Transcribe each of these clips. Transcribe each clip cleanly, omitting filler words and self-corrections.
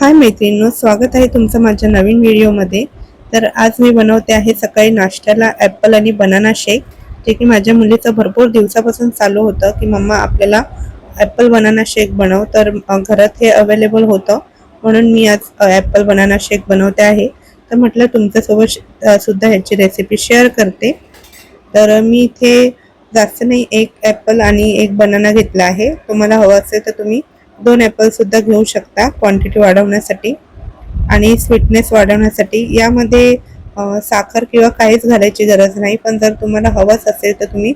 हाय मैत्रिणींनो, स्वागत आहे तुमचं माझ्या नवीन व्हिडिओमध्ये। तर आज मी बनवते आहे सकाळी नाश्त्याला ॲपल आणि बनाना शेक, जे की माझ्या मुलीचं भरपूर दिवसापासून चालू होतं की मम्मा आपल्याला ॲपल बनाना शेक बनव। तर घरात हे अवेलेबल होतं म्हणून मी आज ॲपल बनाना शेक बनवते आहे। तर म्हटलं तुमच्यासोबत सुद्धा ह्याची रेसिपी शेअर करते। तर मी इथे जास्त नाही, एक ॲपल आणि एक बनाना घेतला आहे। तुम्हाला हवं असेल तर तुम्ही 2 ॲपल सुद्धा घेऊ शकता क्वांटिटी वाढवण्यासाठी आणि स्वीटनेस वाढवण्यासाठी। यामध्ये साखर किंवा काहीच घालायची गरज नाही, पण जर तुम्हाला हवंच असेल तर तुम्ही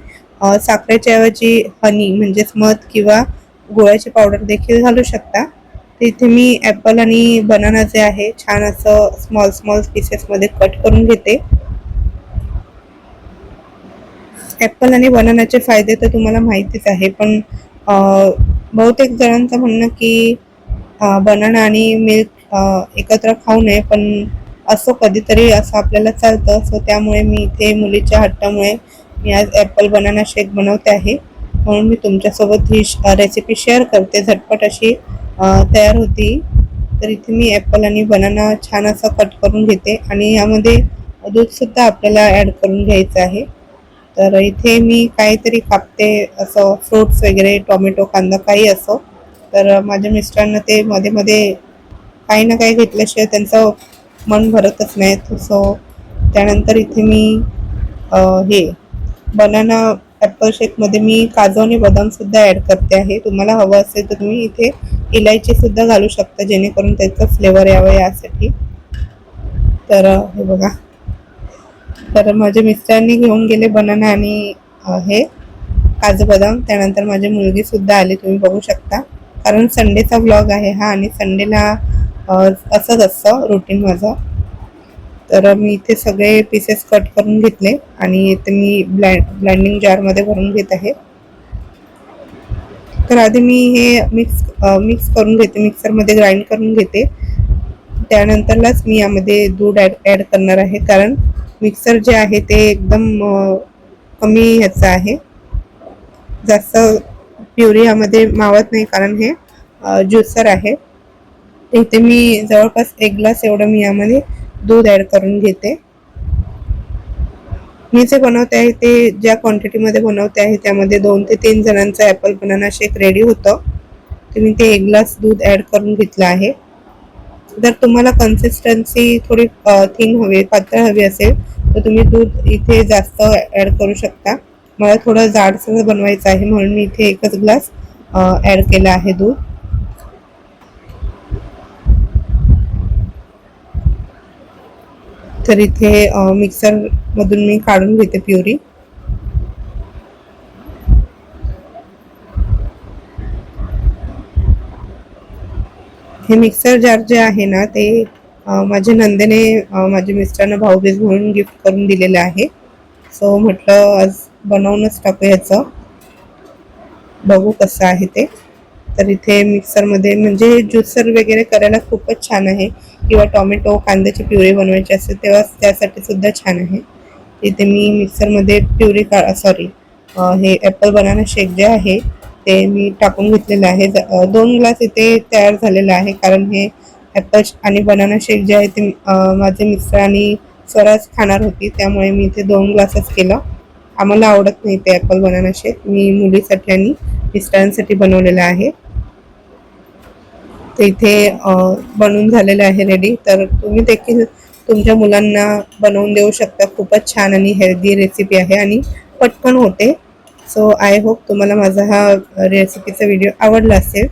साखरेच्या ऐवजी हनी म्हणजेच मध किंवा गुळाची पावडर देखील घालू शकता। तर इथे मी ॲपल आणि बनाना जे आहे छान असं स्मॉल स्मॉल पीसेसमध्ये कट करून घेते। ॲपल आणि बनानाचे फायदे तर तुम्हाला माहितीच आहे, पण बहुतेक जणांचं म्हणणं की बनाना आणि मिल्क एकत्र खाऊ नये, पण असं कधीतरी असं आपल्याला चालतं। सो त्यामुळे मी इथे मुलीच्या हट्टामुळे मी आज ॲपल बनाना शेक बनवते आहे, म्हणून मी तुमच्यासोबत ही रेसिपी शेअर करते। झटपट अशी तयार होती। तर इथे मी ॲपल आणि बनाना छान असं कट करून घेते आणि यामध्ये दूधसुद्धा आपल्याला ॲड करून घ्यायचं आहे। तर इथे मी काहीतरी कापते, असं फ्रूट्स वगैरे, टोमॅटो, कांदा काही असो। तर माझ्या मिस्टरांना ते मध्ये मध्ये काही ना काही घेतल्याशिवाय त्यांचं मन भरतच नाही। सो त्यानंतर इथे मी हे बनाना ॲपल शेकमध्ये मी काजू आणि बदामसुद्धा ॲड करते आहे। तुम्हाला हवं असेल तर तुम्ही इथे इलायचीसुद्धा घालू शकता, जेणेकरून त्याचं फ्लेवर यावं यासाठी। तर हे बघा, तर माझ्या मिस्टरांनी घेऊन गेले बनाना आणि हे काजू बदाम। त्यानंतर माझी मुलगी सुद्धा आली, तुम्ही बघू शकता, कारण संडेचा व्लॉग आहे हा आणि संडेला असंच असतं रुटीन माझं। तर मी इथे सगळे पीसेस कट करून घेतले आणि इथे मी ब्लेंडिंग जारमध्ये भरून घेत आहे। तर आधी मी हे मिक्स करून घेते, मिक्सरमध्ये ग्राइंड करून घेते। त्यानंतरलाच मी यामध्ये दूध ॲड करणार आहे, कारण मिक्सर जे आहे ते एकदम कमी ह्याचं आहे, जास्त प्युरी यामध्ये मावत नाही, कारण हे ज्युसर आहे। इथे मी जवळपास 1 ग्लास एवढं मी यामध्ये दूध ॲड करून घेते। मी जे बनवते आहे ते ज्या क्वांटिटीमध्ये बनवते आहे त्यामध्ये 2 ते 3 जणांचा ॲपल बनाना शेक रेडी होतं। तर मी ते 1 ग्लास दूध ॲड करून घेतलं आहे। जर तुम्हाला कन्सिस्टन्सी थोडी थिन हवी, पातळ हवी असेल तर तुम्ही दूध इथे जास्त ॲड करू शकता। मला थोडं जाडसर बनवायचं आहे म्हणून मी इथे 1च ग्लास ॲड केला आहे दूध। तर इथे मिक्सरमधून मी काढून घेते प्युरी। हे मिक्सर जार जे आहे ना ते माझ्या नंदेने माझ्या मिस्टरांना भाऊबीज म्हणून गिफ्ट करून दिलेलं आहे। सो म्हटलं आज बनवूनच टाकू ह्याचं, बघू कसं आहे ते। तर इथे मिक्सरमध्ये म्हणजे ज्युसर वगैरे करायला खूपच छान आहे, किंवा टोमॅटो कांद्याची प्युरी बनवायची असेल तेव्हा त्यासाठी सुद्धा छान आहे। इथे मी मिक्सरमध्ये प्युरी हे ॲपल बनाना शेक जे आहे ते मी टाकून घेतलेलं आहे। 2 ग्लास इथे तयार झालेलं आहे, कारण हे ॲपल आणि बनाना शेक जे आहे ते माझे मिस्टर आणि स्वराज खाणार होती, त्यामुळे मी इथे 2 ग्लासच केलं। आम्हाला आवडत नाही ते ॲपल बनाना शेक, मी मुलीसाठी आणि मिस्टरांसाठी बनवलेलं आहे। ते इथे बनवून झालेलं आहे रेडी। तर तुम्ही देखील तुमच्या मुलांना बनवून देऊ शकता। खूपच छान आणि हेल्दी रेसिपी आहे आणि पटकन होते। सो आय होप तुम्हाला माझा हा रेसिपीचा व्हिडिओ आवडला असेल,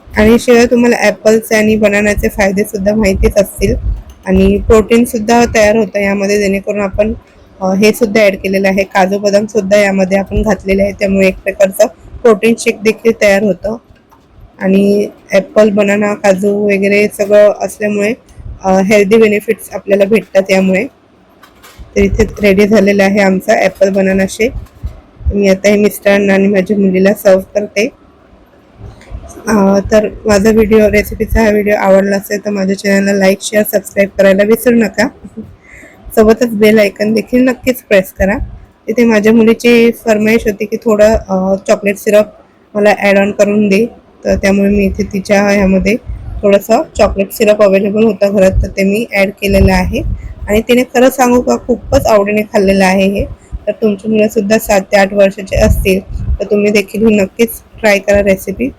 आणि शिवाय तुम्हाला ॲपलचे आणि बनानाचे फायदेसुद्धा माहितीच असतील, आणि प्रोटीनसुद्धा तयार होतं यामध्ये, जेणेकरून आपण हे सुद्धा ॲड केलेलं आहे, काजू बदामसुद्धा यामध्ये आपण घातलेले आहे, त्यामुळे एक प्रकारचं प्रोटीन शेक देखील तयार होतं। आणि ॲपल बनाना काजू वगैरे सगळं असल्यामुळे हेल्दी बेनिफिट्स आपल्याला भेटतात यामुळे। तर इथे रेडी झालेला आहे आमचा ॲपल बनाना शेक। मी आता हे मिस्टरांना आणि माझ्या मुलीला सर्व करते। तर माझा रेसिपीचा हा व्हिडिओ आवडला असेल तर माझ्या चॅनलला लाईक, शेअर, सबस्क्राईब करायला विसरू नका। सोबतच बेल आयकन देखील नक्कीच प्रेस करा। इथे माझ्या मुलीची फरमाईश होती की थोडं चॉकलेट सिरप मला ॲड ऑन करून दे, तर त्यामुळे मी इथे तिच्या ह्यामध्ये थोडंसं चॉकलेट सिरप अवेलेबल होतं घरात, तर ते मी ॲड केलेलं आहे आणि तिने खरं सांगू का खूपच आवडीने खाल्लेलं आहे हे. तर तुमची मुलंसुद्धा 7 ते 8 वर्षाचे असतील तर तुम्ही देखील ही नक्कीच ट्राय करा रेसिपी.